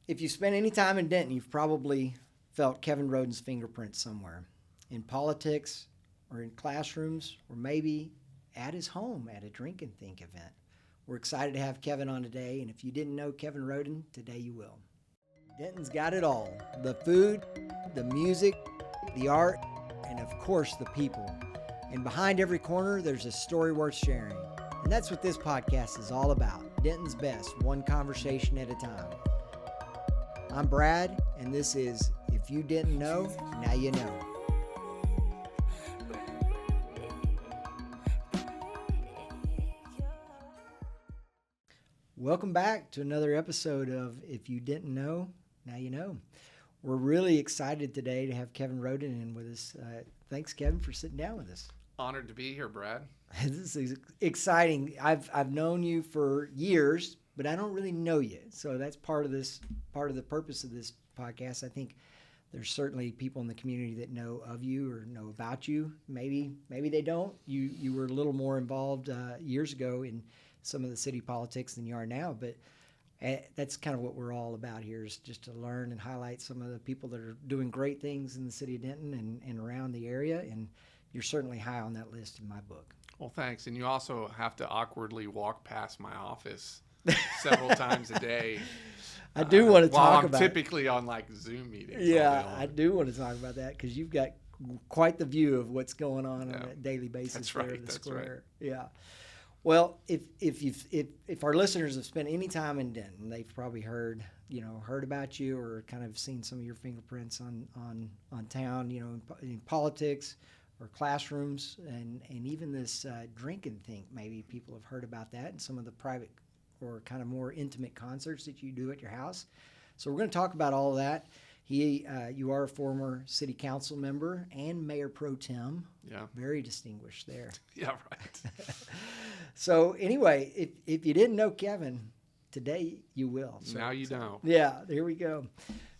if you spent any time in Denton, you've probably felt Kevin Roden's fingerprint somewhere in politics or in classrooms or maybe at his home at a Drink and Think event. We're excited to have Kevin on today, and if you didn't know Kevin Roden, today you will. Denton's got it all: the food, the music, the art, and of course the people. And behind every corner, there's a story worth sharing. And that's what this podcast is all about. Denton's best, one conversation at a time. I'm Brad, and this is If You Didn't Know, Now You Know. Welcome back to another episode of If You Didn't Know, Now You Know. We're really excited today to have Kevin Roden in with us. Thanks, Kevin, for sitting down with us. Honored to be here, Brad. This is exciting. I've known you for years, but I don't really know you. So that's part of the purpose of this podcast. I think there's certainly people in the community that know of you or know about you. Maybe they don't. You were a little more involved years ago in some of the city politics than you are now, but that's kind of what we're all about here, is just to learn and highlight some of the people that are doing great things in the city of Denton and around the area. And you're certainly high on that list in my book. Well, thanks. And you also have to awkwardly walk past my office several times a day. I do want to talk about it. Typically on like Zoom meetings. Yeah, I do want to talk about that because you've got quite the view of what's going on a daily basis. That's there right. in the That's square. right. Yeah. Well, if our listeners have spent any time in Denton, they've probably heard about you or kind of seen some of your fingerprints on town, in politics or classrooms, and even this Drink and Think. Maybe people have heard about that and some of the private or kind of more intimate concerts that you do at your house. So we're going to talk about all of that. You are a former city council member and mayor pro tem. Yeah. Very distinguished there. Yeah, right. So anyway, if you didn't know Kevin, today you will. So, now you know. Yeah, there we go.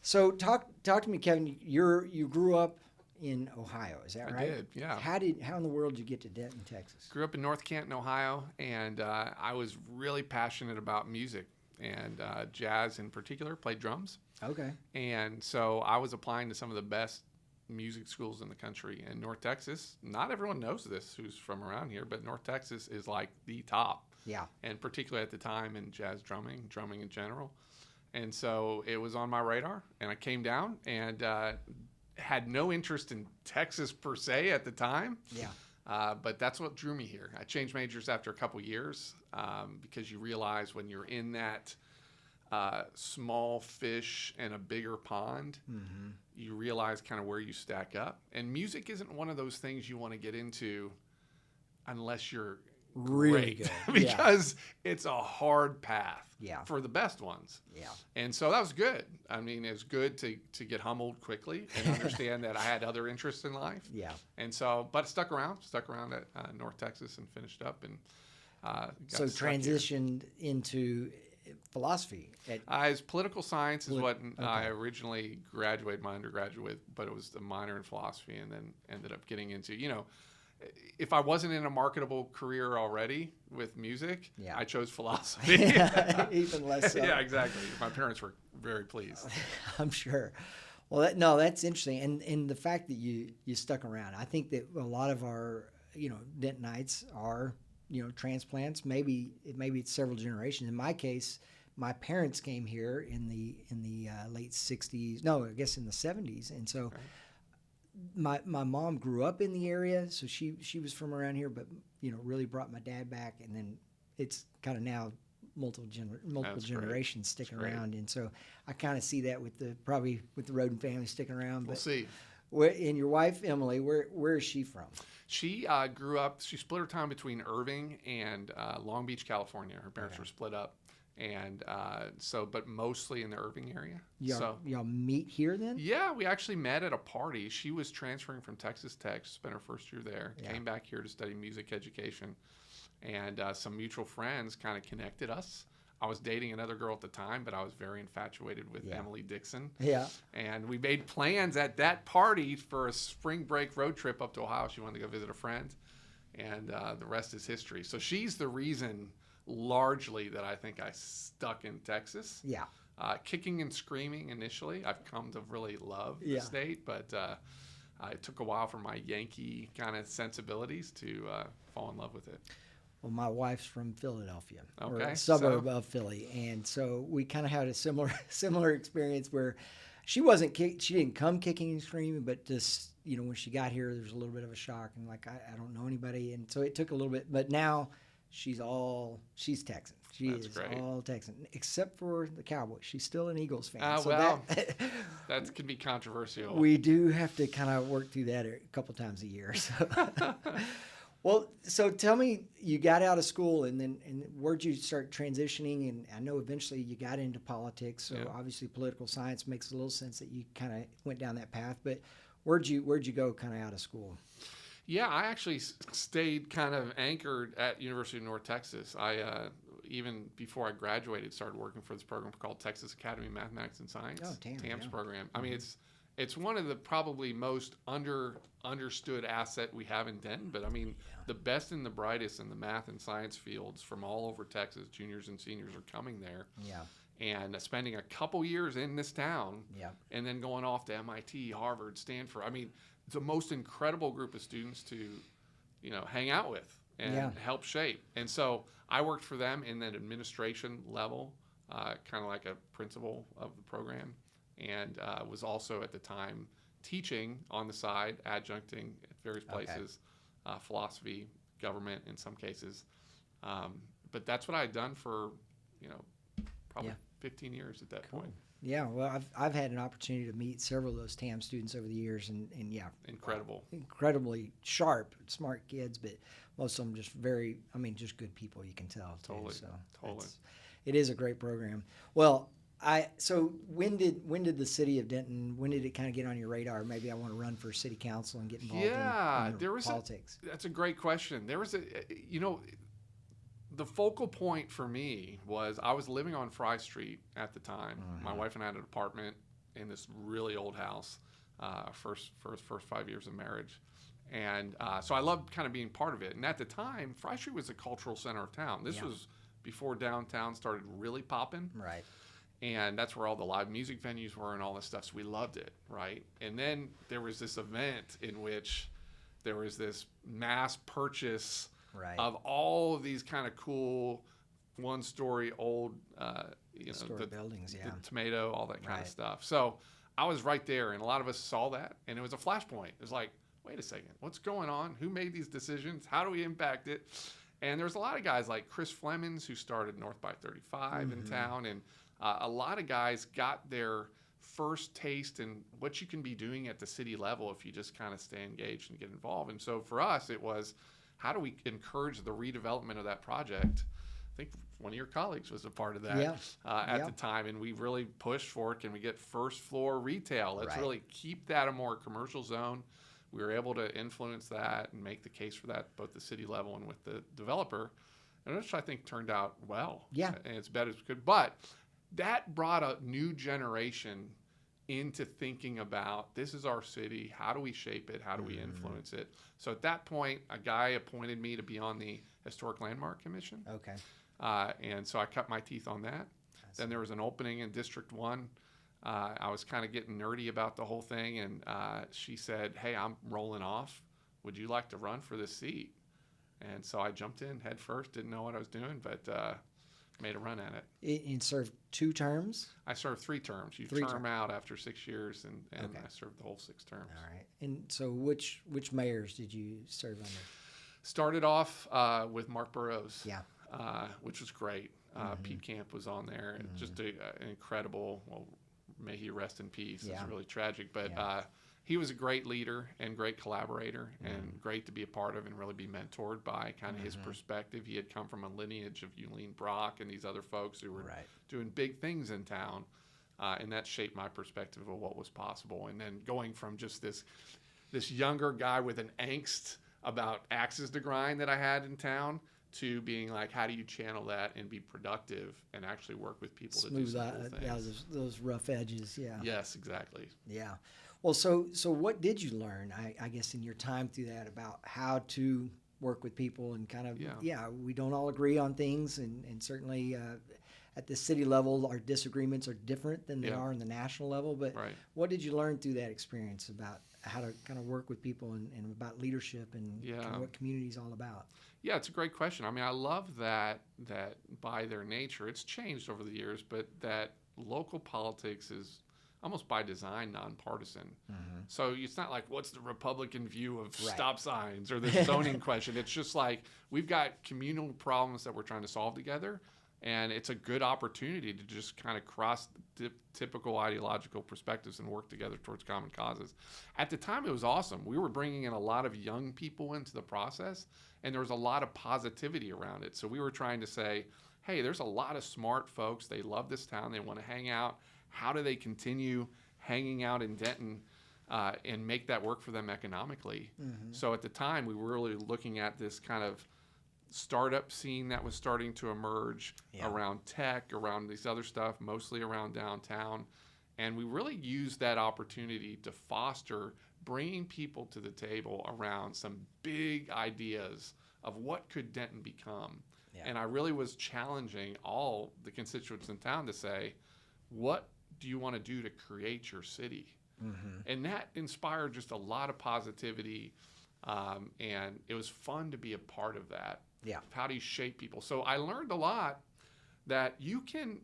So talk to me, Kevin. You grew up in Ohio, is that right? I did, yeah. How in the world did you get to Denton, Texas? Grew up in North Canton, Ohio, and I was really passionate about music and jazz in particular. Played drums. Okay. And so I was applying to some of the best music schools in the country. And North Texas, not everyone knows this who's from around here, but North Texas is like the top. Yeah. And particularly at the time in jazz drumming in general. And so it was on my radar, and I came down and had no interest in Texas per se at the time. Yeah. But that's what drew me here. I changed majors after a couple years because you realize when you're in that small fish and a bigger pond, mm-hmm. you realize kind of where you stack up. And music isn't one of those things you want to get into unless you're really great, good. because it's a hard path for the best ones. Yeah. And so that was good. I mean, it was good to get humbled quickly and understand that I had other interests in life. Yeah. And so, but stuck around at North Texas and finished up and so transitioned into philosophy. As political science is what okay. I originally graduated my undergraduate with, but it was a minor in philosophy, and then ended up getting into, if I wasn't in a marketable career already with music, I chose philosophy. Even less so. Yeah, exactly. My parents were very pleased. I'm sure. Well, that's interesting. And the fact that you stuck around, I think that a lot of our, Dentonites are, transplants. Maybe it's several generations. In my case, my parents came here in the late 60s. No, I guess in the 70s. And so my mom grew up in the area, so she was from around here, but really brought my dad back, and then it's kind of now multiple generations sticking around. And so I kind of see that with the Roden family sticking around. We'll see. And your wife Emily, where is she from? She grew up. She split her time between Irving and Long Beach, California. Her parents were split up, and but mostly in the Irving area. Y'all meet here then? Yeah, we actually met at a party. She was transferring from Texas Tech, spent her first year there, came back here to study music education, and some mutual friends kind of connected us. I was dating another girl at the time, but I was very infatuated with Emily Dixon. Yeah. And we made plans at that party for a spring break road trip up to Ohio. She wanted to go visit a friend, and the rest is history. So she's the reason largely that I think I stuck in Texas. Yeah. Kicking and screaming initially. I've come to really love the Yeah. state, but it took a while for my Yankee kind of sensibilities to fall in love with it. Well, my wife's from Philadelphia, or Okay, a suburb so- of Philly, and so we kind of had a similar experience where she wasn't she didn't come kicking and screaming, but just when she got here, there was a little bit of a shock, and like I don't know anybody, and so it took a little bit, but now she's Texan. She That's is great. all Texan, except for the Cowboys. She's still an Eagles fan. Ah, so well, that that can be controversial. we do have to kind of work through that a couple times a year. So. Well, so tell me, you got out of school, and where'd you start transitioning? And I know eventually you got into politics, so Yeah. obviously political science makes a little sense that you kind of went down that path. But where'd you go kind of out of school? Yeah, I actually stayed kind of anchored at University of North Texas. I even before I graduated, started working for this program called Texas Academy of Mathematics and Science, Oh, TAMS, TAMS yeah. program. I mean, it's one of the probably most understood asset we have in Denton. But I mean, the best and the brightest in the math and science fields from all over Texas, juniors and seniors, are coming there. Yeah, And spending a couple years in this town, yeah, and then going off to MIT, Harvard, Stanford. I mean, it's the most incredible group of students to, hang out with and Yeah. help shape. And so I worked for them in that administration level, kind of like a principal of the program, and was also at the time teaching on the side, adjuncting at various Okay. places, philosophy, government in some cases. But that's what I had done for, probably Yeah. 15 years at that point. yeah. Well, I've had an opportunity to meet several of those TAM students over the years, and yeah, Incredible. incredibly sharp, smart kids, but most of them just just good people. You can tell. Too, Totally, so totally. it is a great program. Well, so when did the city of Denton, when did it kind of get on your radar? Maybe I want to run for city council and get involved in there was politics. That's a great question. There was the focal point for me was I was living on Fry Street at the time. My wife and I had an apartment in this really old house, first 5 years of marriage. And so I loved kind of being part of it. And at the time, Fry Street was a cultural center of town. This Yeah. was before downtown started really popping. Right. And that's where all the live music venues were and all this stuff. So we loved it, right? And then there was this event in which there was this mass purchase Right. of all of these kind of cool one-story old, Historic buildings, the yeah. tomato, all that kind Right. of stuff. So I was right there, and a lot of us saw that, and it was a flashpoint. It was like, wait a second, what's going on? Who made these decisions? How do we impact it? And there's a lot of guys like Chris Flemings, who started North by 35 in town, and a lot of guys got their first taste in what you can be doing at the city level if you just kind of stay engaged and get involved. And so for us, it was, how do we encourage the redevelopment of that project? I think one of your colleagues was a part of that Yeah. at Yeah. the time, and we really pushed for it. Can we get first floor retail? Let's Right. really keep that a more commercial zone. We were able to influence that and make the case for that, both the city level and with the developer, and which I think turned out well. Yeah. And it's better as it could. But that brought a new generation into thinking about, this is our city, how do we shape it, how do we influence it? So at that point, a guy appointed me to be on the Historic Landmark Commission, Okay. and so I cut my teeth on that. Then there was an opening in District 1. I was kind of getting nerdy about the whole thing, and she said, hey, I'm rolling off. Would you like to run for this seat? And so I jumped in head first, didn't know what I was doing, but made a run at it. And served 2 terms. I served 3 terms. You 3 term out after 6 years, and Okay. I served the whole 6 terms. All right. And so which mayors did you serve under? Started off with Mark Burrows, Yeah. which was great. Pete Camp was on there, and just an incredible, well, may he rest in peace. Yeah. It's really tragic, but Yeah. he was a great leader and great collaborator, and great to be a part of and really be mentored by kind of his perspective. He had come from a lineage of Eugene Brock and these other folks who were Right. doing big things in town, and that shaped my perspective of what was possible. And then going from just this younger guy with an angst about axes to grind that I had in town to being like, how do you channel that and be productive and actually work with people to do Smooth some out cool things? those rough edges. Yeah. Yes, exactly. Yeah. Well, so what did you learn, I guess, in your time through that about how to work with people and kind of, Yeah. we don't all agree on things, and certainly at the city level, our disagreements are different than they Yeah. are in the national level. But Right. what did you learn through that experience about how to kind of work with people and about leadership and Yeah. kind of what community is all about? Yeah, it's a great question. I mean, I love that by their nature, it's changed over the years, but that local politics is almost by design nonpartisan. So it's not like what's the Republican view of Right. stop signs or the zoning question. It's just like we've got communal problems that we're trying to solve together, and it's a good opportunity to just kind of cross the typical ideological perspectives and work together towards common causes. At the time, it was awesome. We were bringing in a lot of young people into the process, and there was a lot of positivity around it. So we were trying to say, hey, there's a lot of smart folks. They love this town. They want to hang out. How do they continue hanging out in Denton and make that work for them economically? So at the time, we were really looking at this kind of startup scene that was starting to emerge around tech, around these other stuff, mostly around downtown. And we really used that opportunity to foster bringing people to the table around some big ideas of what could Denton become. Yeah. And I really was challenging all the constituents in town to say, what do you want to do to create your city? And that inspired just a lot of positivity. And it was fun to be a part of that. Yeah. How do you shape people? So I learned a lot that you can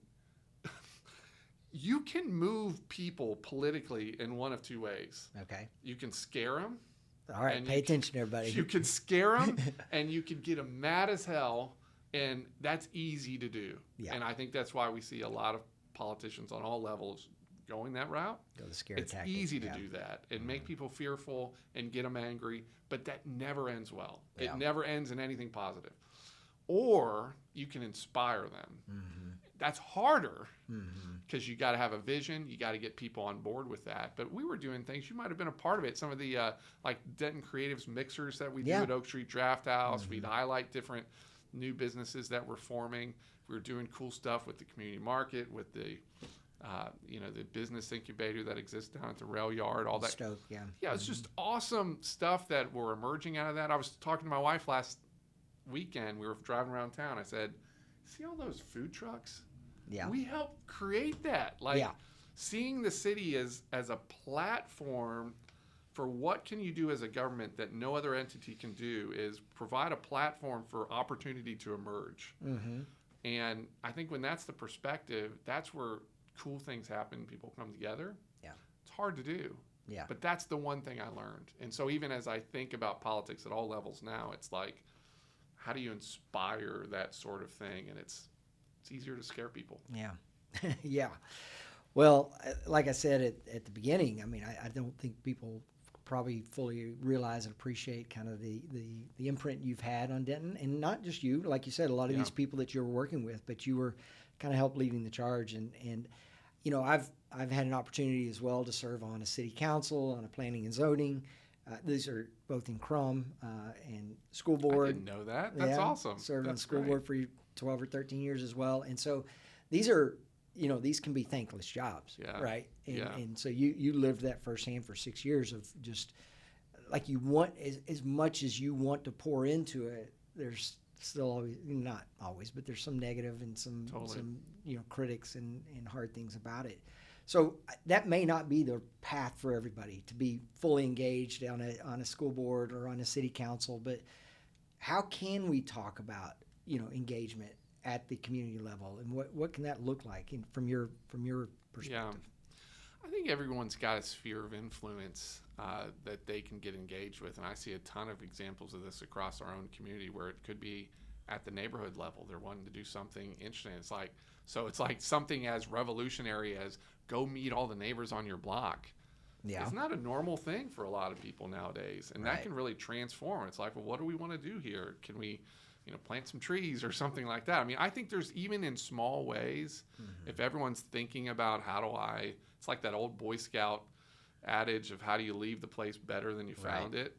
move people politically in one of two ways. Okay. You can scare them. All right. And Pay attention, everybody. You can scare them, and you can get them mad as hell, and that's easy to do. Yeah. And I think that's why we see a lot of politicians on all levels going that route. Go the scare It's tactic. easy to do that and make people fearful and get them angry, but that never ends well. Yeah. It never ends in anything positive. Or you can inspire them. That's harder because you got to have a vision. You got to get people on board with that. But we were doing things. You might have been a part of it. Some of the like Denton Creatives mixers that we do at Oak Street Draft House. We'd highlight different new businesses that were forming. We were doing cool stuff with the community market, with the the business incubator that exists down at the rail yard, all that. Stoke, yeah. Yeah, it's just awesome stuff that were emerging out of that. I was talking to my wife last weekend. We were driving around town. I said, see all those food trucks? Yeah. We helped create that. Like seeing the city as a platform for what can you do as a government that no other entity can do is provide a platform for opportunity to emerge. And I think when that's the perspective, that's where cool things happen. People come together. Yeah. It's hard to do. Yeah. But that's the one thing I learned. And so even as I think about politics at all levels now, it's like, how do you inspire that sort of thing? And it's easier to scare people. Yeah. Yeah. Well, like I said at the beginning, I mean, I don't think people probably fully realize and appreciate kind of the imprint you've had on Denton. And not just you, like you said, a lot of these people that you were working with, but you were kind of helped leading the charge. And you know, I've had an opportunity as well to serve on a city council, on a planning and zoning. These are both in Crum and school board. I didn't know that. That's awesome. Served on That's school great. board for 12 or 13 years as well. And so these are, you know, these can be thankless jobs, right? And so you lived that firsthand for 6 years of just like you want as much as you want to pour into it. There's still always, not always, but there's some negative and some critics and hard things about it. So that may not be the path for everybody to be fully engaged on a school board or on a city council. But how can we talk about engagement at the community level, and what can that look like from your perspective? Yeah. I think everyone's got a sphere of influence that they can get engaged with, and I see a ton of examples of this across our own community where it could be at the neighborhood level. They're wanting to do something interesting. It's like something as revolutionary as go meet all the neighbors on your block. Yeah. It's not a normal thing for a lot of people nowadays, and that can really transform. It's like, well, what do we want to do here? Can we plant some trees or something like that? I mean, I think there's even in small ways, if everyone's thinking about it's like that old Boy Scout adage of how do you leave the place better than you found it.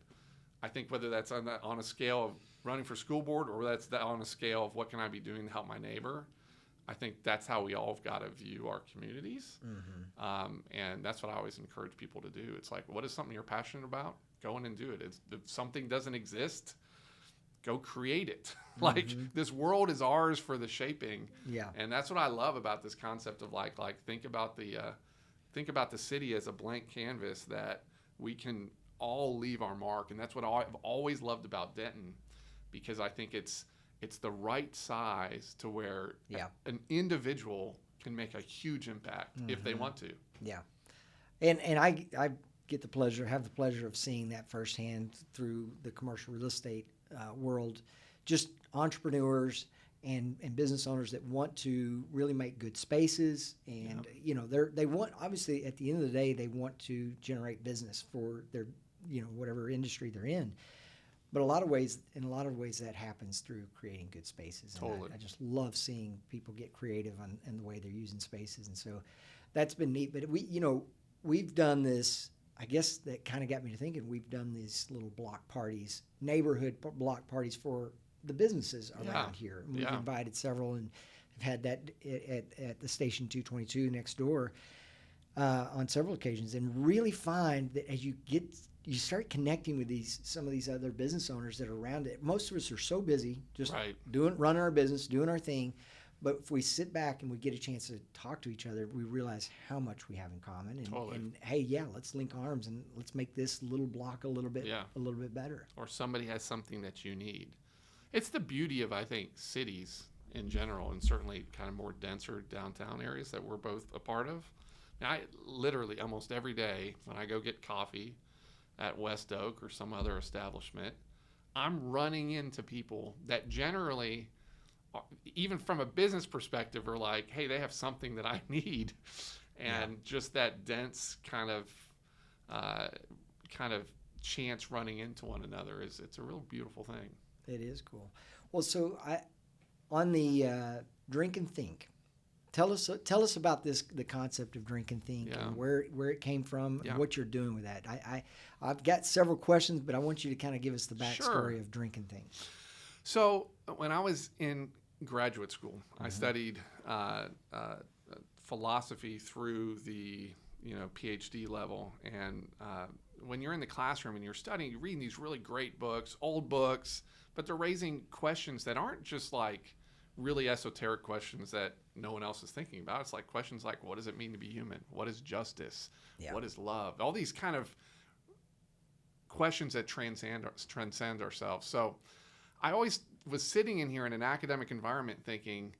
I think whether that's on a scale of running for school board or that's on a scale of what can I be doing to help my neighbor, I think that's how we all have got to view our communities. And that's what I always encourage people to do. It's like, what is something you're passionate about? Go in and do it. If something doesn't exist, go create it. Like this world is ours for the shaping. Yeah. And that's what I love about this concept of like think about the city as a blank canvas that we can all leave our mark. And that's what I've always loved about Denton, because I think it's the right size to where an individual can make a huge impact if they want to. Yeah. And I have the pleasure of seeing that firsthand through the commercial real estate world, just entrepreneurs and business owners that want to really make good spaces, and they want, obviously at the end of the day, they want to generate business for their whatever industry they're in. But in a lot of ways that happens through creating good spaces. And Totally. I just love seeing people get creative in the way they're using spaces, and so that's been neat. But we've done this. I guess that kind of got me to thinking. We've done these little block parties, neighborhood block parties for the businesses around here. And we've invited several, and have had that at the Station 222 next door on several occasions, and really find that as you start connecting with some of these other business owners that are around it. Most of us are so busy just running our business, doing our thing. But if we sit back and we get a chance to talk to each other, we realize how much we have in common. And hey, let's link arms and let's make this little block a little bit better. Or somebody has something that you need. It's the beauty of, I think, cities in general, and certainly kind of more denser downtown areas that we're both a part of. Now, I literally almost every day when I go get coffee at West Oak or some other establishment, I'm running into people that generally, even from a business perspective, are like, hey, they have something that I need. And just that dense kind of chance running into one another it's a real beautiful thing. It is cool. Well, so on the Drink and Think, tell us about the concept of Drink and Think and where it came from and what you're doing with that. I've got several questions, but I want you to kind of give us the backstory of Drink and Think. So when I was in graduate school, I studied philosophy through the PhD level, and when you're in the classroom and you're studying, you're reading these really great books, old books, but they're raising questions that aren't just like really esoteric questions that no one else is thinking about. It's like questions like, what does it mean to be human? What is justice? What is love? All these kind of questions that transcend ourselves. So I always was sitting in here in an academic environment thinking,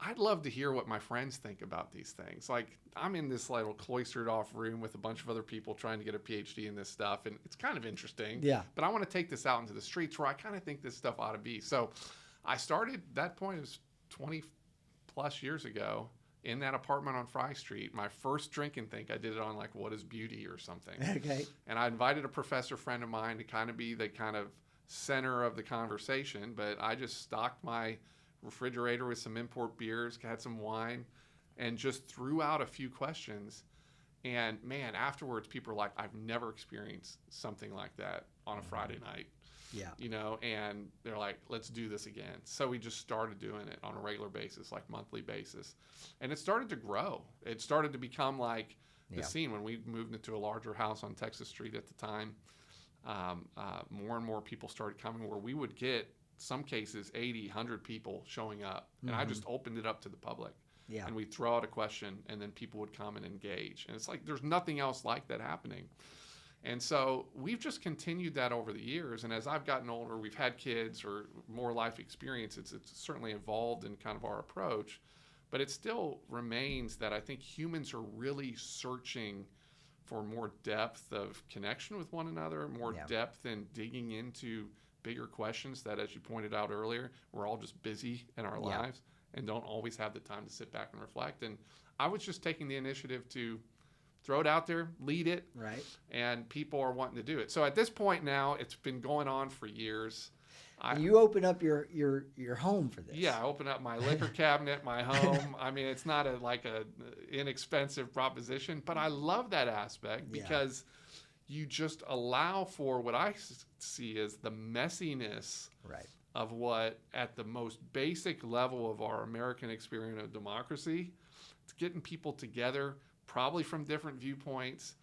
I'd love to hear what my friends think about these things. Like, I'm in this little cloistered off room with a bunch of other people trying to get a PhD in this stuff, and it's kind of interesting. But I want to take this out into the streets where I kind of think this stuff ought to be. So I started, that point, it was 20 plus years ago, in that apartment on Fry Street. My first Drink and Think, I did it on like What is Beauty or something. Okay. And I invited a professor friend of mine to kind of be the kind of center of the conversation, but I just stocked my refrigerator with some import beers, had some wine, and just threw out a few questions. And man, afterwards, people are like, I've never experienced something like that on a Friday night. And they're like, let's do this again. So we just started doing it on a regular basis, like monthly basis. And it started to grow. It started to become like the scene. When we moved into a larger house on Texas Street at the time, more and more people started coming, where we would get, some cases, 80, 100 people showing up. And I just opened it up to the public. And we'd throw out a question, and then people would come and engage. And it's like there's nothing else like that happening. And so we've just continued that over the years. And as I've gotten older, we've had kids or more life experience. It's certainly evolved in kind of our approach. But it still remains that I think humans are really searching for more depth of connection with one another, more depth in digging into bigger questions that, as you pointed out earlier, we're all just busy in our lives and don't always have the time to sit back and reflect. And I was just taking the initiative to throw it out there, lead it, and people are wanting to do it. So at this point now, it's been going on for years. You open up your home for this. Yeah, I open up my liquor cabinet, my home. I mean, it's not like a inexpensive proposition, but I love that aspect because you just allow for what I see as the messiness of what, at the most basic level of our American experience of democracy, it's getting people together, probably from different viewpoints,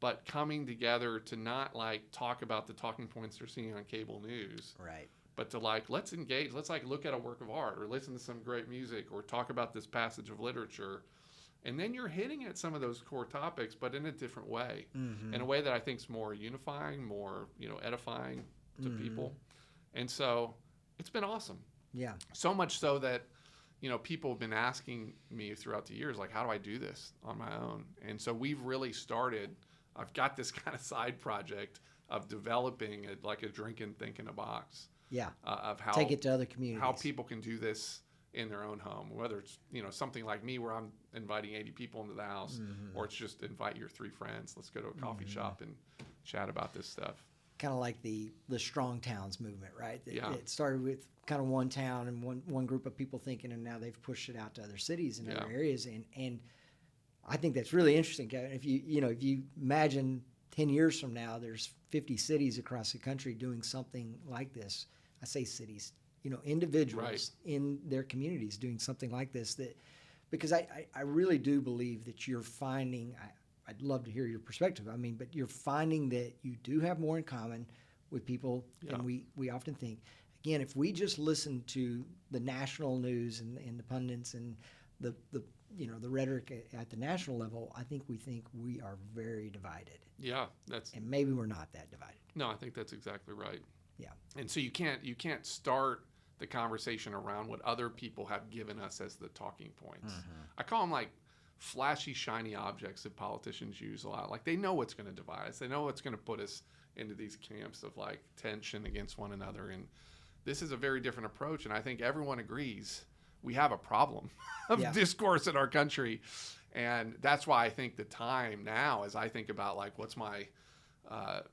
but coming together to not like talk about the talking points they're seeing on cable news, but to like, let's engage, let's like look at a work of art or listen to some great music or talk about this passage of literature. And then you're hitting at some of those core topics, but in a different way, in a way that I think is more unifying, more, edifying to people. And so it's been awesome. Yeah. So much so that, people have been asking me throughout the years, like, how do I do this on my own? And so we've really started, I've got this kind of side project of developing a drink and think in a box. Yeah. Of how take it to other communities. How people can do this in their own home, whether it's, something like me where I'm inviting 80 people into the house, or it's just invite your 3 friends. Let's go to a coffee shop and chat about this stuff. Kind of like the strong towns movement, right? Yeah. It started with kind of one town and one group of people thinking, and now they've pushed it out to other cities and other areas. And I think that's really interesting, Kevin. If you imagine 10 years from now, there's 50 cities across the country doing something like this. I say cities, individuals in their communities doing something like this. Because I really do believe that you're finding. I'd love to hear your perspective. But you're finding that you do have more in common with people than we often think. Again, if we just listen to the national news and the pundits and the rhetoric at the national level, I think we are very divided. Yeah, and maybe we're not that divided. No, I think that's exactly right. Yeah. And so you can't start the conversation around what other people have given us as the talking points. I call them like flashy, shiny objects that politicians use a lot. Like they know what's going to divide us. They know what's going to put us into these camps of like tension against one another. And this is a very different approach. And I think everyone agrees we have a problem of discourse in our country. And that's why I think the time now, as I think about like what's my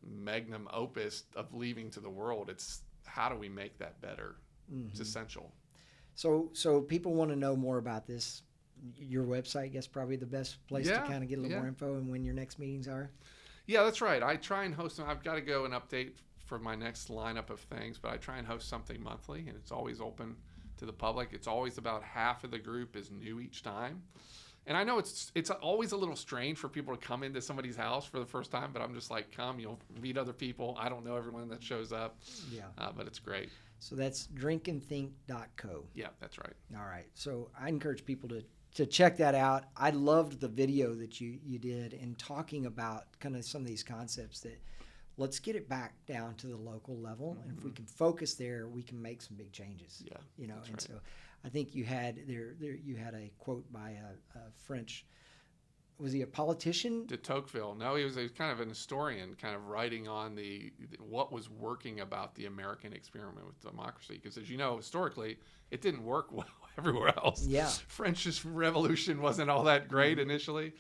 magnum opus of leaving to the world, it's how do we make that better? It's essential. So people want to know more about this. Your website, I guess, probably the best place to kind of get a little more info and when your next meetings are. Yeah, that's right. I try and host them. I've got to go and update for my next lineup of things, but I try and host something monthly, and it's always open to the public. It's always about half of the group is new each time. And I know it's always a little strange for people to come into somebody's house for the first time, but I'm just like, come, you'll meet other people. I don't know everyone that shows up, but it's great. So that's drinkandthink.co. Yeah, that's right. All right. So I encourage people to check that out. I loved the video that you did in talking about kind of some of these concepts that let's get it back down to the local level. And if we can focus there, we can make some big changes. Yeah, that's right. So I think you had you had a quote by a French, was he a politician? De Tocqueville. No, he was kind of an historian, kind of writing on what was working about the American experiment with democracy. Because as you know, historically, it didn't work well everywhere else. Yeah. French Revolution wasn't all that great initially.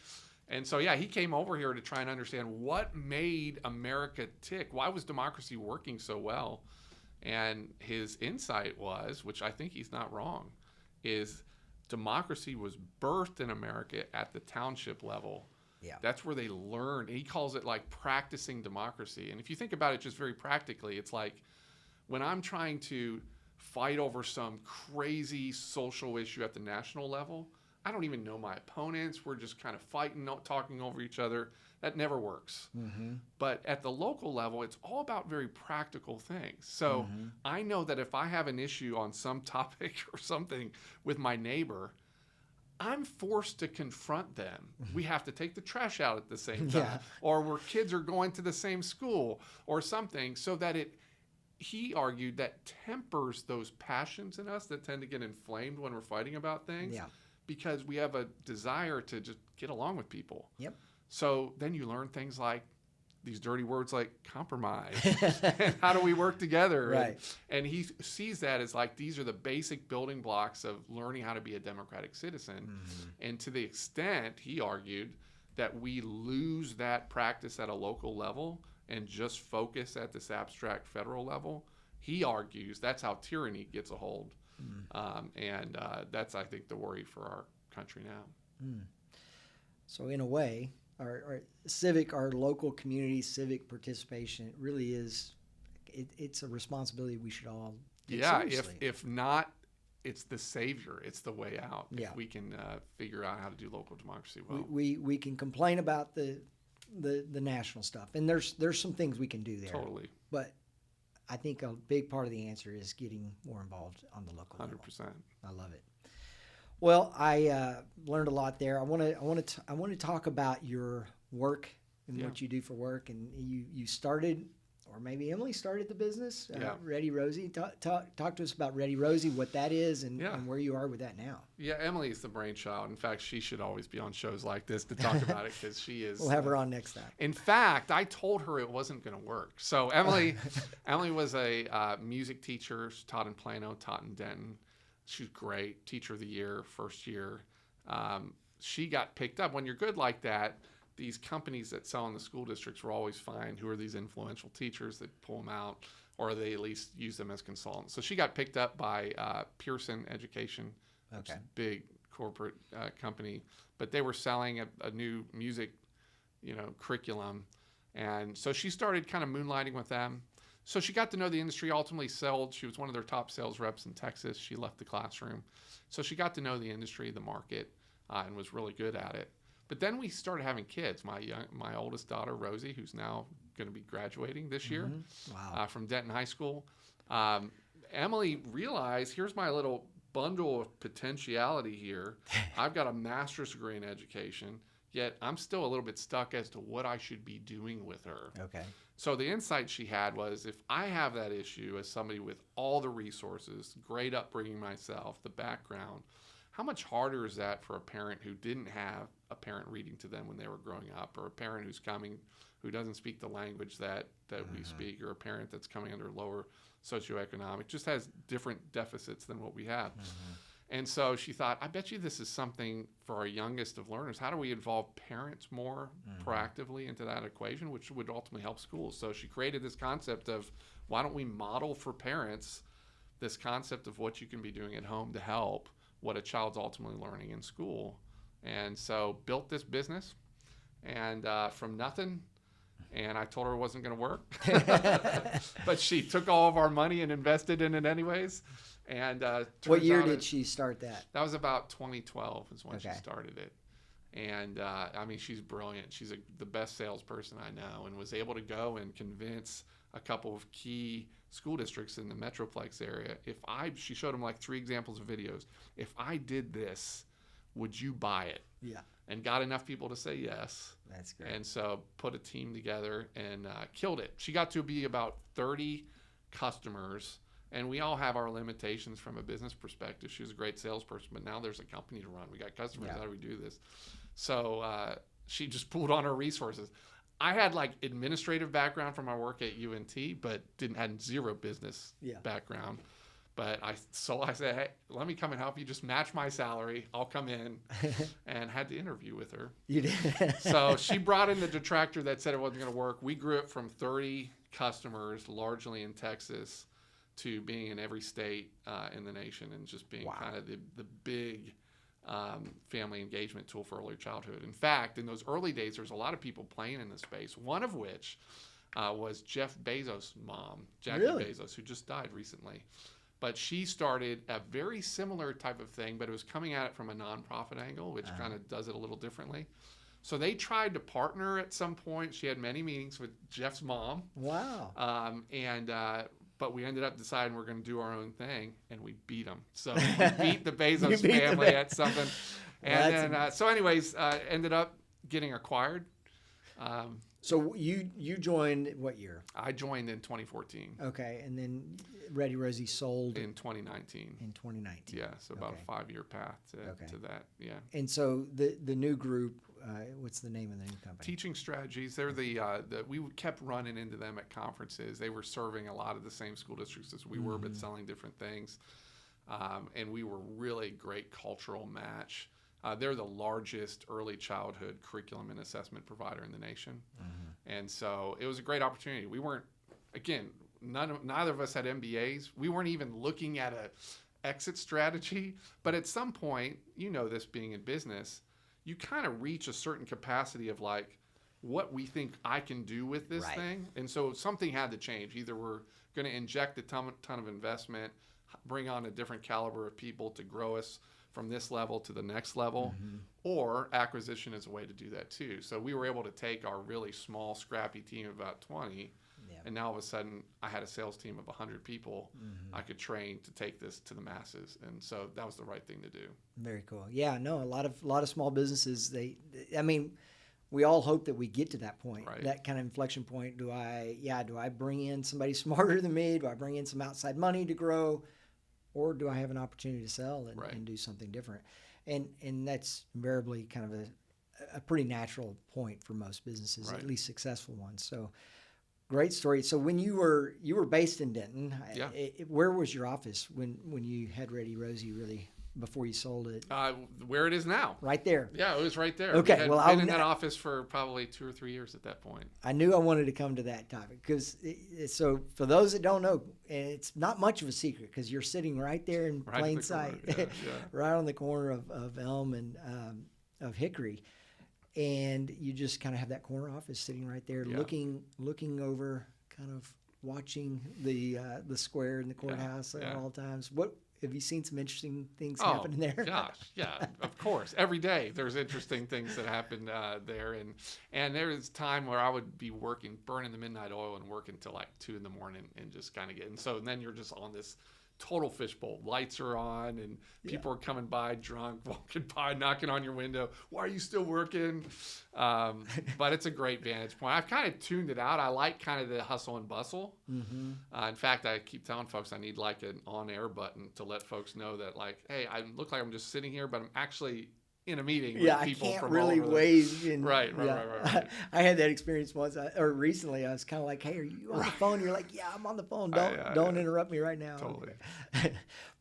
And so, he came over here to try and understand what made America tick. Why was democracy working so well? And his insight was, which I think he's not wrong, is democracy was birthed in America at the township level. Yeah. That's where they learned. He calls it like practicing democracy. And if you think about it just very practically, it's like when I'm trying to fight over some crazy social issue at the national level, I don't even know my opponents. We're just kind of fighting, talking over each other. That never works. But at the local level, it's all about very practical things. So I know that if I have an issue on some topic or something with my neighbor, I'm forced to confront them. We have to take the trash out at the same time, or where kids are going to the same school or something, so that he argued that tempers those passions in us that tend to get inflamed when we're fighting about things. Yeah. Because we have a desire to just get along with people. Yep. So then you learn things like these dirty words like compromise. And how do we work together? Right. And he sees that as like these are the basic building blocks of learning how to be a democratic citizen. And to the extent, he argued, that we lose that practice at a local level and just focus at this abstract federal level, he argues that's how tyranny gets a hold. And that's, I think, the worry for our country now. So in a way, our local community civic participation, it really is, it's a responsibility we should all take seriously. If not, it's the savior. It's the way out. Yeah. If we can figure out how to do local democracy well. We can complain about the national stuff, and there's some things we can do there. Totally. But I think a big part of the answer is getting more involved on the local level. 100%. I love it. Well, I learned a lot there. I want to talk about your work and what you do for work. And you started, or maybe Emily started the business, ReadyRosie. Talk to us about ReadyRosie, what that is, and where you are with that now. Yeah, Emily is the brainchild. In fact, she should always be on shows like this to talk about it because she is. We'll have her on next time. In fact, I told her it wasn't going to work. So Emily was a music teacher. She taught in Plano, taught in Denton. She's great. Teacher of the year, first year. She got picked up. When you're good like that, these companies that sell in the school districts will always find who are these influential teachers that pull them out, or they at least use them as consultants. So she got picked up by Pearson Education, which is a big corporate company, but they were selling a new music, curriculum, and so she started kind of moonlighting with them. So she got to know the industry. Ultimately, she was one of their top sales reps in Texas. She left the classroom, so she got to know the industry, the market, and was really good at it. But then we started having kids. My oldest daughter, Rosie, who's now going to be graduating this year from Denton High School. Emily realized, here's my little bundle of potentiality here. I've got a master's degree in education, yet I'm still a little bit stuck as to what I should be doing with her. Okay. So the insight she had was, if I have that issue as somebody with all the resources, great upbringing myself, the background, how much harder is that for a parent who didn't have a parent reading to them when they were growing up, or a parent who's coming who doesn't speak the language that we speak, or a parent that's coming under lower socioeconomic, just has different deficits than what we have. And so she thought, I bet you this is something for our youngest of learners. How do we involve parents more proactively into that equation, which would ultimately help schools? So she created this concept of, why don't we model for parents this concept of what you can be doing at home to help what a child's ultimately learning in school. And so built this business, and from nothing, and I told her it wasn't going to work. But she took all of our money and invested in it anyways. And what year did she start that? That was about 2012 is when she started it. And she's brilliant. She's the best salesperson I know, and was able to go and convince a couple of key school districts in the Metroplex area. She showed them like 3 examples of videos. If I did this, would you buy it? Yeah. And got enough people to say yes. That's great. And so put a team together and killed it. She got to be about 30 customers, and we all have our limitations from a business perspective. She was a great salesperson, but now there's a company to run. We got customers. How do we do this? So she just pulled on her resources. I had like administrative background from my work at UNT, but had zero business background. But I said, hey, let me come and help you. Just match my salary. I'll come in, and had to interview with her. You did. So she brought in the detractor that said it wasn't going to work. We grew it from 30 customers, largely in Texas, to being in every state in the nation, and just being kind of the big family engagement tool for early childhood. In fact, in those early days, there's a lot of people playing in the space, one of which was Jeff Bezos' mom, Jackie Bezos, who just died recently. But she started a very similar type of thing, but it was coming at it from a nonprofit angle, which kind of does it a little differently. So they tried to partner at some point. She had many meetings with Jeff's mom. Wow. But we ended up deciding we're going to do our own thing, and we beat them. So we beat the Bezos family at something. And then, ended up getting acquired. So you joined what year? I joined in 2014. Okay, and then ReadyRosie sold in 2019. In 2019. Yeah, so about a 5-year path to that. Yeah. And so the new group, what's the name of the new company? Teaching Strategies. They're we kept running into them at conferences. They were serving a lot of the same school districts as we were, but selling different things. And we were really great cultural match. They're the largest early childhood curriculum and assessment provider in the nation. And so it was a great opportunity. We weren't, again, neither of us had MBAs. We weren't even looking at a exit strategy. But at some point, this being in business, you kind of reach a certain capacity of like, what we think I can do with this thing. And so something had to change. Either we're going to inject a ton of investment, bring on a different caliber of people to grow us from this level to the next level, or acquisition is a way to do that too. So we were able to take our really small, scrappy team of about 20 Yeah. And now all of a sudden, I had a sales team of 100 people I could train to take this to the masses. And so that was the right thing to do. Very cool. Yeah, no, a lot of small businesses, I mean, we all hope that we get to that point, Right. that kind of inflection point. Do I bring in somebody smarter than me? Do I bring in some outside money to grow? Or do I have an opportunity to sell Right. and do something different? And that's invariably kind of a pretty natural point for most businesses, Right. at least successful ones. So great story. So when you were based in Denton, Yeah. Where was your office when you had ReadyRosie really before you sold it? Where it is now. Right there. Yeah, it was right there. Okay, We had well, been in that office for probably 2 or 3 years at that point. I knew I wanted to come to that topic because so for those that don't know, it's not much of a secret because you're sitting right there in Right in plain the sight, corner. Yeah. right on the corner of Elm and of Hickory, and you just kind of have that corner office sitting right there, Yeah. looking over, kind of watching the square and the courthouse at all times. What have you seen some interesting things happening there? Gosh, yeah, of course. Every day there's interesting things that happen there, and there was time where I would be working, burning the midnight oil, and working till like 2 a.m. and just kind of getting. So then you're just on this total fishbowl. Lights are on, and people are coming by drunk, walking by, knocking on your window. Why are you still working? But it's a great vantage point. I've kind of tuned it out. I like kind of the hustle and bustle. In fact, I keep telling folks I need like an on-air button to let folks know that, like, hey, I look like I'm just sitting here, but I'm actually in a meeting with people I can't from really all over wave. Right. I had that experience once, or recently. I was kind of like, "Hey, are you on the phone?" You're like, "Yeah, I'm on the phone. Don't interrupt me right now." Totally.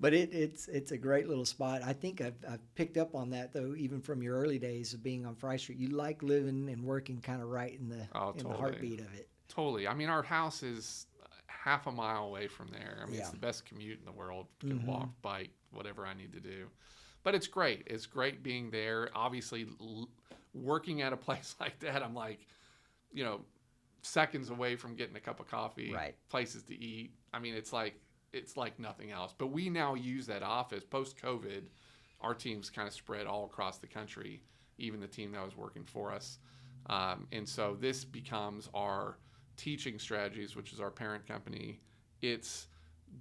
But it's a great little spot. I think I've picked up on that though, even from your early days of being on Fry Street. You like living and working kind of right in the heartbeat of it. Totally. I mean, our house is half a mile away from there. I mean, it's Yeah. the best commute in the world. Can walk, bike, whatever I need to do. But it's great. It's great being there. Obviously, working at a place like that, I'm like, seconds away from getting a cup of coffee, Right. places to eat. I mean, it's like nothing else. But we now use that office post-COVID. Our team's kind of spread all across the country, even the team that was working for us. And so this becomes our teaching strategies, which is our parent company. It's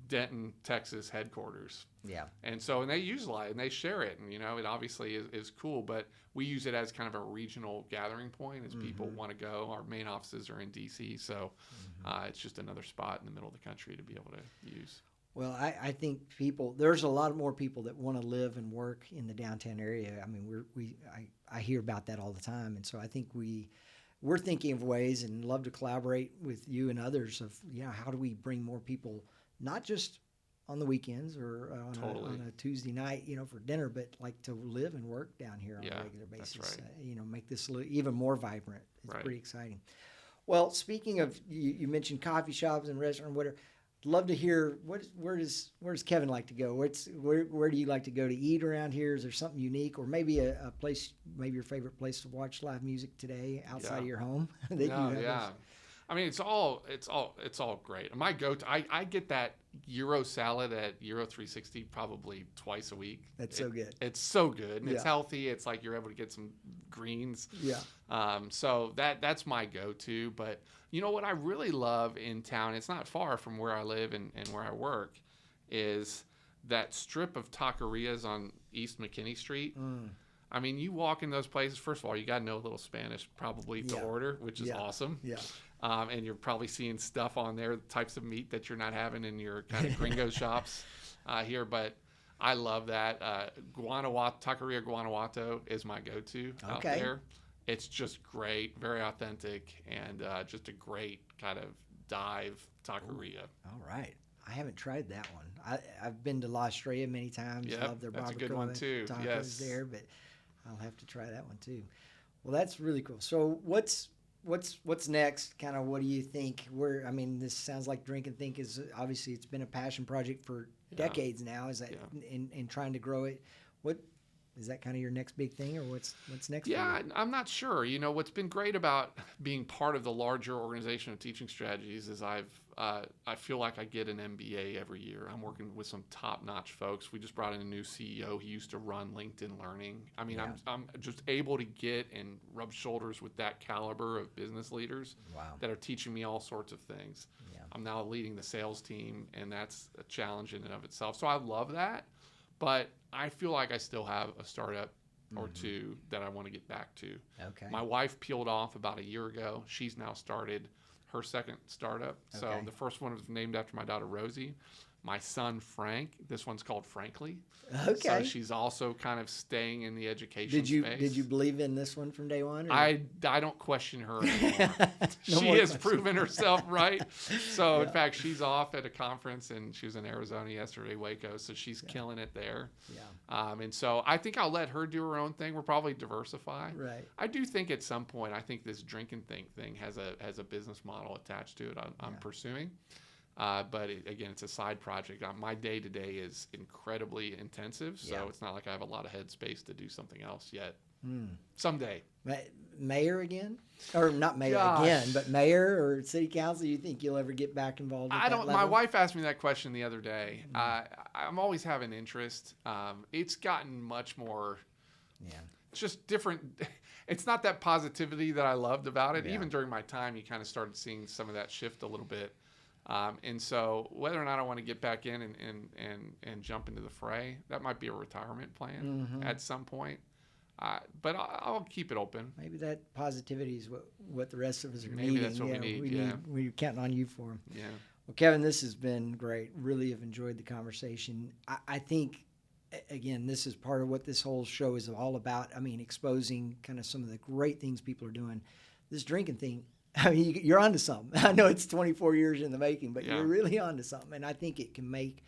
Denton, Texas headquarters. Yeah. And so, and they use a lot and they share it. And, it obviously is cool, but we use it as kind of a regional gathering point as people want to go. Our main offices are in DC. So it's just another spot in the middle of the country to be able to use. Well, I think there's a lot more people that want to live and work in the downtown area. I mean, I hear about that all the time. And so I think we're thinking of ways and love to collaborate with you and others of, how do we bring more people, not just on the weekends or on a Tuesday night, for dinner, but like to live and work down here on a regular basis. That's right. Make this even more vibrant. It's Right. pretty exciting. Well, speaking of, you mentioned coffee shops and restaurant, whatever. Love to hear where does Kevin like to go? Where do you like to go to eat around here? Is there something unique, or maybe a place, maybe your favorite place to watch live music today outside of your home? I mean, it's all great. My go-to, I get that Euro salad at Euro 360 probably twice a week. That's so good. It's so good, and it's healthy. It's like you're able to get some greens. Yeah. So that's my go-to. But what I really love in town, it's not far from where I live and where I work, is that strip of taquerias on East McKinney Street. I mean, you walk in those places, first of all, you got to know a little Spanish probably to order, which is awesome. Yeah. And you're probably seeing stuff on there, types of meat that you're not having in your kind of gringo shops here. But I love that. Taqueria Guanajuato is my go-to out there. It's just great, very authentic, and just a great kind of dive taqueria. All right. I haven't tried that one. I've been to La Estrella many times. Yep, Love their that's a barbacoa good one too. tacos Yes. there, but I'll have to try that one too. Well, that's really cool. So what's next? Kind of what do you think? This sounds like Drink and Think is obviously it's been a passion project for decades now. Is that in trying to grow it? Is that kind of your next big thing, or what's next? Yeah, For you? I'm not sure. You know, what's been great about being part of the larger organization of teaching strategies is I feel like I get an MBA every year. I'm working with some top-notch folks. We just brought in a new CEO. He used to run LinkedIn Learning. I mean, Yeah. I'm just able to get and rub shoulders with that caliber of business leaders Wow. that are teaching me all sorts of things. Yeah. I'm now leading the sales team, and that's a challenge in and of itself. So I love that, but I feel like I still have a startup or two that I want to get back to. Okay. My wife peeled off about a year ago. She's now started her second startup. So Okay. the first one was named after my daughter Rosie. My son Frank. This one's called Frankly. Okay. So she's also kind of staying in the education space. Did you believe in this one from day one? Or? I don't question her anymore. No She more has questions. proven herself right. So in Yeah. fact, she's off at a conference, and she was in Arizona yesterday, Waco. So she's killing it there. Yeah. And so I think I'll let her do her own thing. We'll probably diversify. Right. I do think at some point, I think this drink and think thing has a business model attached to it. I'm pursuing. But again, it's a side project. My day to day is incredibly intensive, so Yeah. it's not like I have a lot of headspace to do something else yet. Mm. Someday. Mayor again, or not mayor Gosh. again, but mayor or city council? You think you'll ever get back involved? At I that don't. My level? wife asked me that question the other day. I'm always having interest. It's gotten much more. Yeah. It's just different. It's not that positivity that I loved about it. Yeah. Even during my time, you kind of started seeing some of that shift a little bit. And so whether or not I want to get back in and jump into the fray, that might be a retirement plan at some point. But I'll keep it open. Maybe that positivity is what the rest of us are Maybe needing. that's what we need, We're counting on you for. Yeah. Well, Kevin, this has been great. Really have enjoyed the conversation. I think, again, this is part of what this whole show is all about. I mean, exposing kind of some of the great things people are doing. This drinking thing, I mean, you're onto something. I know it's 24 years in the making, but Yeah. you're really onto something. And I think it can make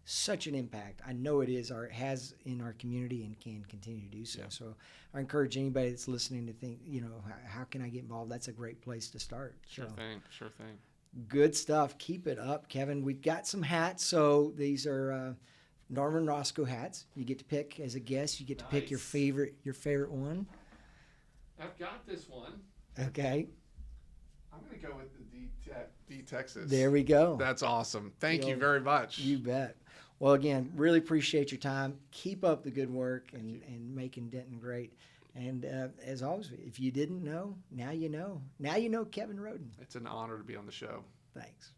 such an impact. I know it is, or it has in our community, and can continue to do so. Yeah. So I encourage anybody that's listening to think, how can I get involved? That's a great place to start. Sure So, thing. Sure thing. good stuff. Keep it up, Kevin. We've got some hats. So these are Norman Roscoe hats. You get to pick as a guest. You get to pick your Nice. favorite one. I've got this one. Okay. I'm going to go with the D Texas. There we go. That's awesome. Thank you Well, very much. You bet. Well, again, really appreciate your time. Keep up the good work and making Denton great. And as always, if you didn't know, now you know. Now you know Kevin Roden. It's an honor to be on the show. Thanks.